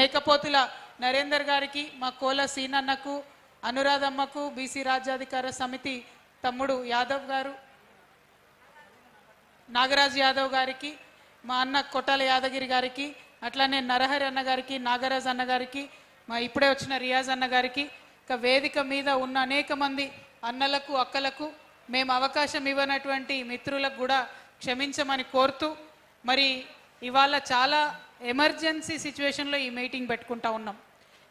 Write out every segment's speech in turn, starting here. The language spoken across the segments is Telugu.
మేకపోతుల నరేందర్ గారికి, మా కోల సీనన్నకు, అనురాధమ్మకు, బీసీ రాజ్యాధికార సమితి తమ్ముడు యాదవ్ గారు, నాగరాజ్ యాదవ్ గారికి, మా అన్న కొట్టాల యాదగిరి గారికి, అట్లానే నరహరి అన్న గారికి, నాగరాజ్ అన్న గారికి, మా ఇప్పుడే వచ్చిన రియాజ్ అన్న గారికి, ఇక వేదిక మీద ఉన్న అనేక మంది అన్నలకు అక్కలకు, మేము అవకాశం ఇవ్వనటువంటి మిత్రులకు కూడా క్షమించమని కోరుతూ, మరి ఇవాళ చాలా ఎమర్జెన్సీ సిచ్యువేషన్లో ఈ మీటింగ్ పెట్టుకుంటా ఉన్నాం.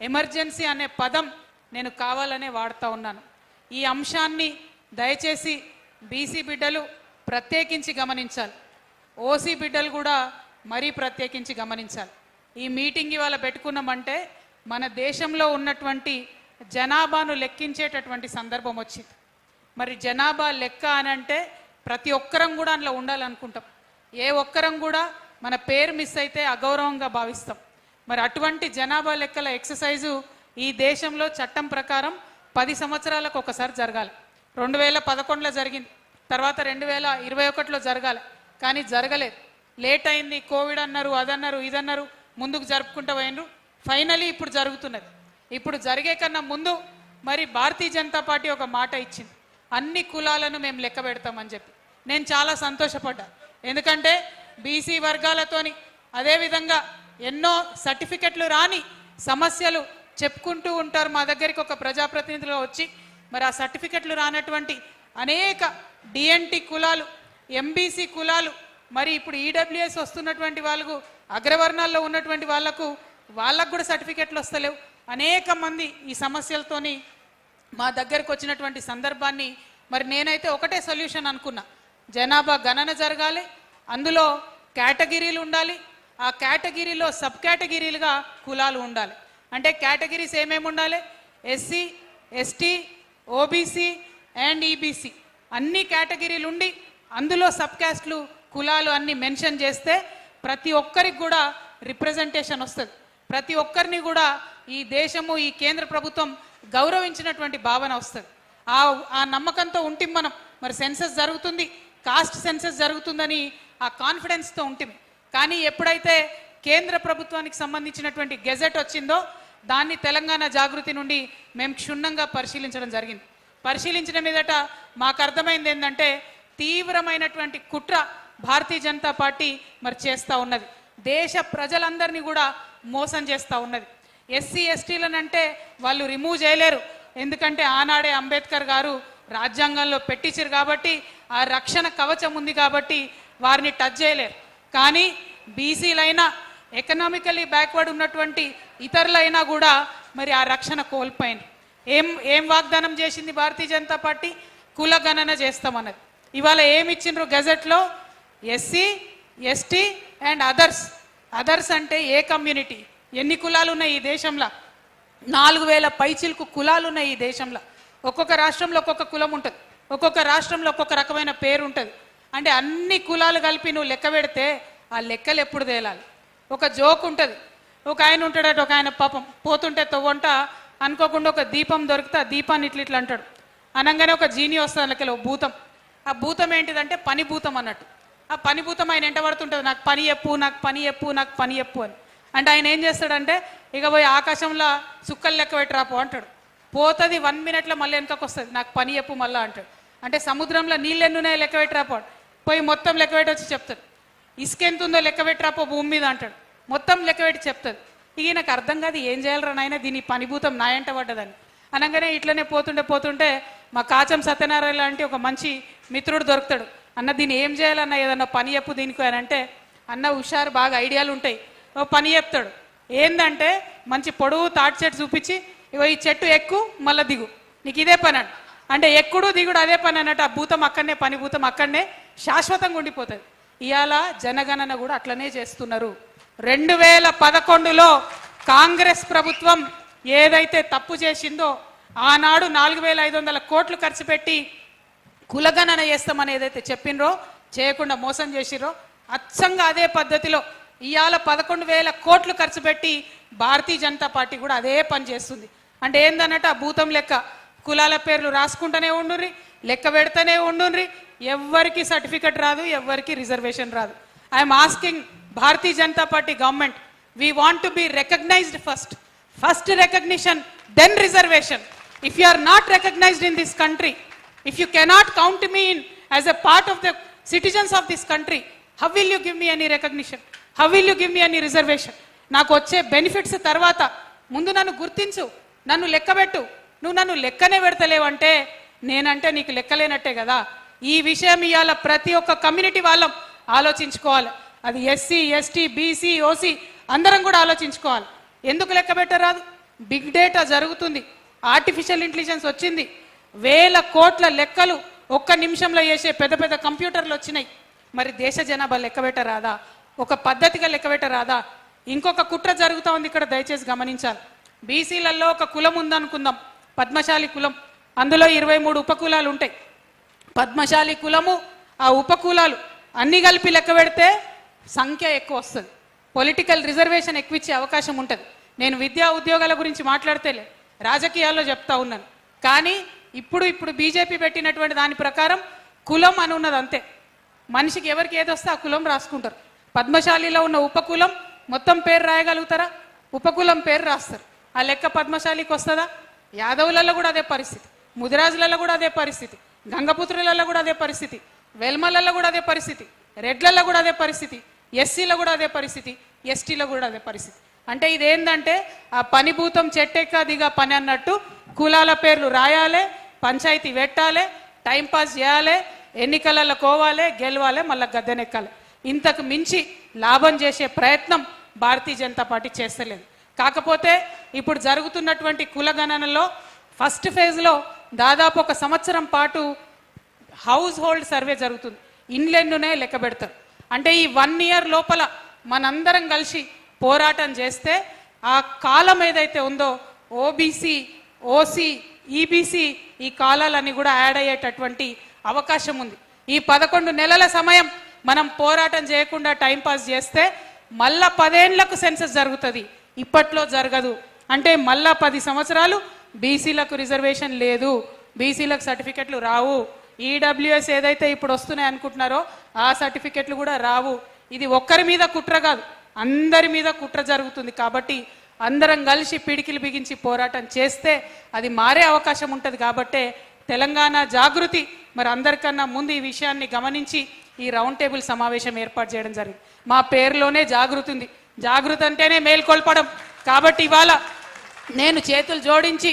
ఎమర్జెన్సీ అనే పదం నేను కావాలనే వాడుతూ ఉన్నాను. ఈ అంశాన్ని దయచేసి బీసీ బిడ్డలు ప్రత్యేకించి గమనించాలి, ఓసీ బిడ్డలు కూడా మరీ ప్రత్యేకించి గమనించాలి. ఈ మీటింగ్ ఇవాళ పెట్టుకున్నామంటే మన దేశంలో ఉన్నటువంటి జనాభాను లెక్కించేటటువంటి సందర్భం వచ్చింది. మరి జనాభా లెక్క అనంటే ప్రతి ఒక్కరం కూడా అందులో ఉండాలనుకుంటాం. ఏ ఒక్కరం కూడా మన పేరు మిస్ అయితే అగౌరవంగా భావిస్తాం. మరి అటువంటి జనాభా లెక్కల ఎక్సర్సైజు ఈ దేశంలో చట్టం ప్రకారం 10 సంవత్సరాలకు ఒకసారి జరగాలి. 2011లో జరిగింది, తర్వాత 2021లో జరగాలి, కానీ జరగలేదు. లేట్ అయింది, కోవిడ్ అన్నారు, అదన్నారు, ఇదన్నారు, ముందుకు జరుపుకుంటూ పోయినరు. ఫైనలీ ఇప్పుడు జరుగుతున్నది. ఇప్పుడు జరిగే కన్నా ముందు మరి భారతీయ జనతా పార్టీ ఒక మాట ఇచ్చింది, అన్ని కులాలను మేము లెక్క పెడతామని చెప్పి. నేను చాలా సంతోషపడ్డా. ఎందుకంటే బీసీ వర్గాలతోని అదేవిధంగా ఎన్నో సర్టిఫికెట్లు రాని సమస్యలు చెప్పుకుంటూ ఉంటారు. మా దగ్గరికి ఒక ప్రజాప్రతినిధులు వచ్చి మరి ఆ సర్టిఫికెట్లు రానటువంటి అనేక డిఎన్టీ కులాలు, ఎంబీసీ కులాలు, మరి ఇప్పుడు ఈడబ్ల్యూఎస్ వస్తున్నటువంటి వాళ్ళకు, అగ్రవర్ణాల్లో ఉన్నటువంటి వాళ్ళకు కూడా సర్టిఫికెట్లు వస్తలేవు. అనేక మంది ఈ సమస్యలతోని మా దగ్గరకు వచ్చినటువంటి సందర్భాన్ని మరి నేనైతే ఒకటే సొల్యూషన్ అనుకున్నా, జనాభా గణన జరగాలి, అందులో కేటగిరీలు ఉండాలి, ఆ కేటగిరీలో సబ్ కేటగిరీలుగా కులాలు ఉండాలి. అంటే కేటగిరీస్ ఏమేమి ఉండాలి? SC, ST, OBC and EBC అన్ని కేటగిరీలు ఉండి అందులో సబ్ క్యాస్ట్లు, కులాలు అన్ని మెన్షన్ చేస్తే ప్రతి ఒక్కరికి కూడా రిప్రజెంటేషన్ వస్తుంది. ప్రతి ఒక్కరిని కూడా ఈ దేశము, ఈ కేంద్ర ప్రభుత్వం గౌరవించినటువంటి భావన వస్తుంది. ఆ నమ్మకంతో ఉంటే మనం మరి సెన్సస్ జరుగుతుంది, కాస్ట్ సెన్సస్ జరుగుతుందని ఆ కాన్ఫిడెన్స్తో ఉంటుంది. కానీ ఎప్పుడైతే కేంద్ర ప్రభుత్వానికి సంబంధించినటువంటి గెజెట్ వచ్చిందో దాన్ని తెలంగాణ జాగృతి నుండి మేము క్షుణ్ణంగా పరిశీలించడం జరిగింది. పరిశీలించిన మీదట మాకు అర్థమైంది ఏంటంటే తీవ్రమైనటువంటి కుట్ర భారతీయ జనతా పార్టీ మరి చేస్తూ ఉన్నది. దేశ ప్రజలందరినీ కూడా మోసం చేస్తూ ఉన్నది. ఎస్సీ ఎస్టీలను అంటే వాళ్ళు రిమూవ్ చేయలేరు, ఎందుకంటే ఆనాడే అంబేద్కర్ గారు రాజ్యాంగంలో పెట్టించారు కాబట్టి ఆ రక్షణ కవచం ఉంది కాబట్టి వారిని టచ్ చేయలేరు. కానీ బీసీలైనా, ఎకనామికలీ బ్యాక్వర్డ్ ఉన్నటువంటి ఇతరులైనా కూడా మరి ఆ రక్షణ కోల్పోయింది. ఏం వాగ్దానం చేసింది భారతీయ జనతా పార్టీ? కుల గణన చేస్తామన్నది. ఇవాళ ఏమి ఇచ్చిండ్రు గెజెట్లో? ఎస్సీ, ఎస్టీ అండ్ అదర్స్ అంటే ఏ కమ్యూనిటీ? ఎన్ని కులాలు ఉన్నాయి ఈ దేశంలో? 4000 పైచిలకు కులాలు ఉన్నాయి ఈ దేశంలో. ఒక్కొక్క రాష్ట్రంలో ఒక్కొక్క కులం ఉంటుంది, ఒక్కొక్క రాష్ట్రంలో ఒక్కొక్క రకమైన పేరు ఉంటుంది. అంటే అన్ని కులాలు కలిపి నువ్వు లెక్క పెడితే ఆ లెక్కలు ఎప్పుడు తేలాలి? ఒక జోక్ ఉంటుంది, ఒక ఆయన ఉంటాడట, ఒక ఆయన పాపం పోతుంటే తవ్వంట అనుకోకుండా ఒక దీపం దొరికితే ఆ దీపాన్ని ఇట్లా అంటాడు. అనగానే ఒక జీని వస్తుంది అందులో భూతం. ఆ భూతం ఏంటిదంటే పని భూతం అన్నట్టు. ఆ పని భూతం ఆయన ఎంట పడుతుంటుంది, నాకు పని చెప్పు, నాకు పని చెప్పు, నాకు పని చెప్పు అని. అంటే ఆయన ఏం చేస్తాడంటే ఇక పోయి ఆకాశంలో సుక్కలు లెక్క పెట్టరాపో అంటాడు. పోతుంది 1 మినిట్లో మళ్ళీ వెనకకు వస్తుంది, నాకు పని చెప్పు మళ్ళీ అంటాడు. అంటే సముద్రంలో నీళ్ళు ఎన్నున్నాయో లెక్క పెట్టరాపో, పోయి మొత్తం లెక్క పెట్టి వచ్చి చెప్తాడు. ఇసుక ఎంత ఉందో లెక్క పెట్టరాపో భూమి మీద అంటాడు, మొత్తం లెక్క పెట్టి చెప్తుంది. ఇక నాకు అర్థం కాదు ఏం చేయాలరా నాయన, దీని పనిభూతం నా ఎంట పడ్డదని. అనగానే ఇట్లనే పోతుంటే మా కాచం సత్యనారాయణ లాంటి ఒక మంచి మిత్రుడు దొరుకుతాడు. అన్న దీన్ని ఏం చేయాలన్న, ఏదన్నా పని చెప్పు దీనికి అని అంటే, అన్న హుషారు, బాగా ఐడియాలు ఉంటాయి, ఓ పని చెప్తాడు. ఏందంటే మంచి పొడవు తాటి చెట్టు చూపించి, ఇగో ఈ చెట్టు ఎక్కు మళ్ళీ దిగు, నీకు ఇదే పని అంటే ఎక్కుడు దిగుడు అదే పని అన్నట్టు. ఆ భూతం అక్కడనే, పని భూతం అక్కడనే శాశ్వతంగా ఉండిపోతుంది. ఇవాళ జనగణన కూడా అట్లనే చేస్తున్నారు. 2011లో కాంగ్రెస్ ప్రభుత్వం ఏదైతే తప్పు చేసిందో, ఆనాడు 4500 కోట్లు ఖర్చు పెట్టి కులగణన చేస్తామని ఏదైతే చెప్పినరో, చేయకుండా మోసం చేసిరో, అచ్చంగా అదే పద్ధతిలో ఇవాళ 11,000 కోట్లు ఖర్చు పెట్టి భారతీయ జనతా పార్టీ కూడా అదే పని చేస్తుంది. అంటే ఏందన్నట్టు ఆ భూతం లెక్క కులాల పేర్లు రాసుకుంటూనే ఉండుర్రి, లెక్క పెడతానే ఉండుర్రి, ఎవ్వరికి సర్టిఫికెట్ రాదు, ఎవ్వరికి రిజర్వేషన్ రాదు. I'm asking Bharatiya Janata party government, We want to be recognized first. First recognition, then reservation. If you are not recognized in this country, if you cannot count me in as a part of the citizens of this country, how will you give me any recognition? How will you give me any reservation? నాకు వచ్చే బెనిఫిట్స్ తర్వాత ముందు నన్ను గుర్తించు, నన్ను లెక్కబెట్టు. నువ్వు నన్ను లెక్కనే పెడతలేవంటే నేనంటే నీకు లెక్కలేనట్టే కదా. ఈ విషయం ఇవాళ ప్రతి ఒక్క కమ్యూనిటీ వాళ్ళం ఆలోచించుకోవాలి. అది ఎస్సీ, ఎస్టీ, బీసీ, ఓసీ అందరం కూడా ఆలోచించుకోవాలి. ఎందుకు లెక్క పెట్టరాదు? బిగ్ డేటా జరుగుతుంది, ఆర్టిఫిషియల్ ఇంటెలిజెన్స్ వచ్చింది, వేల కోట్ల లెక్కలు ఒక్క నిమిషంలో చేసే పెద్ద పెద్ద కంప్యూటర్లు వచ్చినాయి. మరి దేశ జనాభా లెక్క పెట్టరాదా? ఒక పద్ధతిగా లెక్క పెట్టరాదా? ఇంకొక కుట్ర జరుగుతూ ఉంది ఇక్కడ, దయచేసి గమనించాలి. బీసీలలో ఒక కులం ఉందనుకుందాం, పద్మశాలి కులం. అందులో 23 ఉపకులాలు ఉంటాయి. పద్మశాలి కులము, ఆ ఉపకులాలు అన్ని కలిపి లెక్క పెడితే సంఖ్య ఎక్కువ వస్తుంది, పొలిటికల్ రిజర్వేషన్ ఎక్కువ ఇచ్చే అవకాశం ఉంటుంది. నేను విద్యా ఉద్యోగాల గురించి మాట్లాడితేలే, రాజకీయాల్లో చెప్తా ఉన్నాను. కానీ ఇప్పుడు బీజేపీ పెట్టినటువంటి దాని ప్రకారం కులం అని ఉన్నది అంతే. మనిషికి ఎవరికి ఏదొస్తే ఆ కులం రాసుకుంటారు. పద్మశాలిలో ఉన్న ఉపకులం మొత్తం పేరు రాయగలుగుతారా? ఉపకులం పేరు రాస్తారు. ఆ లెక్క పద్మశాలికి వస్తుందా? యాదవులలో కూడా అదే పరిస్థితి, ముదిరాజులలో కూడా అదే పరిస్థితి, గంగపుత్రులలో కూడా అదే పరిస్థితి, వెల్మలలో కూడా అదే పరిస్థితి, రెడ్లలో కూడా అదే పరిస్థితి, ఎస్సీలో కూడా అదే పరిస్థితి, ఎస్టీలో కూడా అదే పరిస్థితి. అంటే ఇదేంటంటే ఆ పని భూతం చెట్టెక్క దిగా పని అన్నట్టు కులాల పేర్లు రాయాలి, పంచాయతీ పెట్టాలి, టైంపాస్ చేయాలి, ఎన్నికలలో కోవాలి, గెలవాలి, మళ్ళీ గద్దెనెక్కాలి. ఇంతకు మించి లాభం చేసే ప్రయత్నం భారతీయ జనతా పార్టీ చేస్తలేదు. కాకపోతే ఇప్పుడు జరుగుతున్నటువంటి కులగణనలో ఫస్ట్ ఫేజ్లో దాదాపు 1 సంవత్సరం పాటు హౌస్ హోల్డ్ సర్వే జరుగుతుంది. ఇండ్లెన్నునే లెక్క పెడతారు. అంటే ఈ 1 ఇయర్ లోపల మనందరం కలిసి పోరాటం చేస్తే ఆ కాలం ఏదైతే ఉందో ఓబీసీ, ఓసీ, ఈబీసీ ఈ కాలాలన్నీ కూడా యాడ్ అయ్యేటటువంటి అవకాశం ఉంది. ఈ 11 నెలల సమయం మనం పోరాటం చేయకుండా టైంపాస్ చేస్తే మళ్ళా 10 ఏళ్లకు సెన్సస్ జరుగుతుంది, ఇప్పట్లో జరగదు. అంటే మళ్ళా 10 సంవత్సరాలు బీసీలకు రిజర్వేషన్ లేదు, బీసీలకు సర్టిఫికెట్లు రావు, ఈడబ్ల్యూఎస్ ఏదైతే ఇప్పుడు వస్తున్నాయి అనుకుంటున్నారో ఆ సర్టిఫికెట్లు కూడా రావు. ఇది ఒక్కరి మీద కుట్ర కాదు, అందరి మీద కుట్ర జరుగుతుంది. కాబట్టి అందరం కలిసి పిడికిలు బిగించి పోరాటం చేస్తే అది మారే అవకాశం ఉంటుంది. కాబట్టే తెలంగాణ జాగృతి మరి అందరికన్నా ముందు ఈ విషయాన్ని గమనించి ఈ రౌండ్ టేబుల్ సమావేశం ఏర్పాటు చేయడం జరిగింది. మా పేరులోనే జాగృతి ఉంది, జాగృతి అంటేనే మేల్కొల్పడం. కాబట్టి ఇవాళ నేను చేతులు జోడించి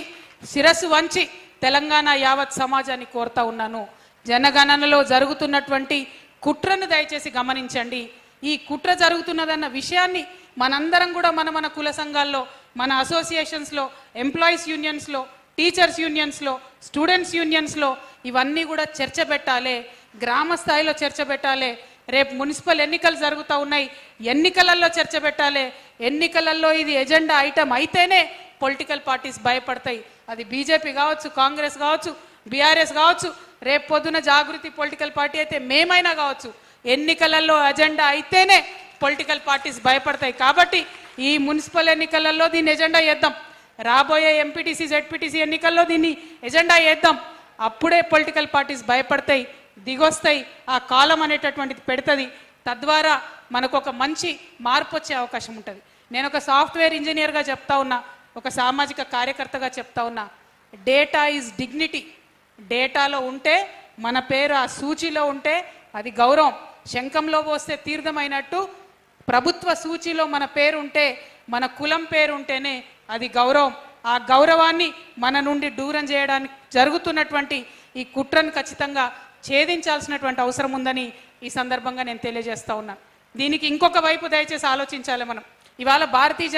శిరస్సు వంచి తెలంగాణ యావత్ సమాజాన్ని కోరుతా ఉన్నాను. జనగణనలో జరుగుతున్నటువంటి కుట్రను దయచేసి గమనించండి. ఈ కుట్ర జరుగుతున్నదన్న విషయాన్ని మనందరం కూడా మన కుల సంఘాల్లో, మన అసోసియేషన్స్లో, ఎంప్లాయీస్ యూనియన్స్లో, టీచర్స్ యూనియన్స్లో, స్టూడెంట్స్ యూనియన్స్లో ఇవన్నీ కూడా చర్చ పెట్టాలి, గ్రామ స్థాయిలో చర్చ పెట్టాలి. రేపు మున్సిపల్ ఎన్నికలు జరుగుతూ ఉన్నాయి, ఎన్నికలలో చర్చ పెట్టాలి. ఎన్నికలలో ఇది ఎజెండా ఐటమ్ అయితేనే పొలిటికల్ పార్టీస్ భయపడతాయి. అది బీజేపీ కావచ్చు, కాంగ్రెస్ కావచ్చు, బీఆర్ఎస్ కావచ్చు, రేపు పొద్దున జాగృతి పొలిటికల్ పార్టీ అయితే మేమైనా కావచ్చు, ఎన్నికలలో ఎజెండా అయితేనే పొలిటికల్ పార్టీస్ భయపడతాయి. కాబట్టి ఈ మున్సిపల్ ఎన్నికలలో దీన్ని ఎజెండా చేద్దాం, రాబోయే ఎంపీటీసీ, జెడ్పీటీసీ ఎన్నికల్లో దీన్ని ఎజెండా చేద్దాం. అప్పుడే పొలిటికల్ పార్టీస్ భయపడతాయి, దిగొస్తాయి, ఆ కాలం అనేటటువంటిది పెడుతుంది. తద్వారా మనకు ఒక మంచి మార్పు వచ్చే అవకాశం ఉంటుంది. నేను ఒక సాఫ్ట్వేర్ ఇంజనీర్గా చెప్తా ఉన్నా, ఒక సామాజిక కార్యకర్తగా చెప్తా ఉన్నా, డేటా ఈజ్ డిగ్నిటీ. డేటాలో ఉంటే మన పేరు ఆ సూచీలో ఉంటే అది గౌరవం. శంఖంలో పోస్తే తీర్థమైనట్టు ప్రభుత్వ సూచీలో మన పేరు ఉంటే, మన కులం పేరు ఉంటేనే అది గౌరవం. ఆ గౌరవాన్ని మన నుండి దూరం చేయడానికి జరుగుతున్నటువంటి ఈ కుట్రను ఖచ్చితంగా ఛేదించాల్సినటువంటి అవసరం ఉందని ఈ సందర్భంగా నేను తెలియజేస్తా ఉన్నా. దీనికి ఇంకొక వైపు దయచేసి ఆలోచించాలి మనం. ఇవాళ భారతీయ